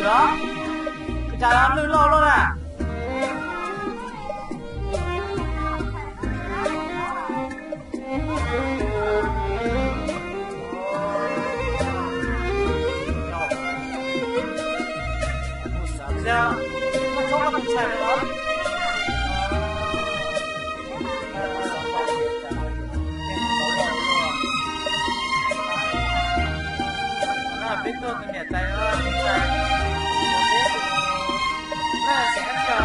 đó. Chả làm lư lô luôn à. Sao? Không có xài nữa. Nó biết tôi nhà tay nó sẽ cho.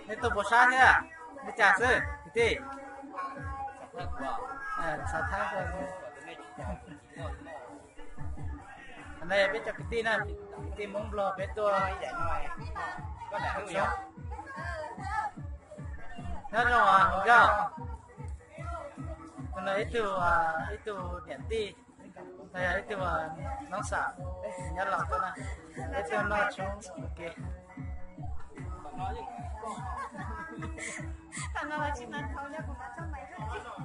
Itu bosan ya, dicas gitu. Satang kok. Anh đây biết cho cái tin này, tin mông bò biết tôi vậy nói, có đại không nhá? Nó rồi, không sao? Còn là itu điện ti, đây itu nóng xả, nhớ lòng tôi này, itu nó chung, ok. Thằng nào chỉ ăn thầu nha, cũng đã cho mày rồi.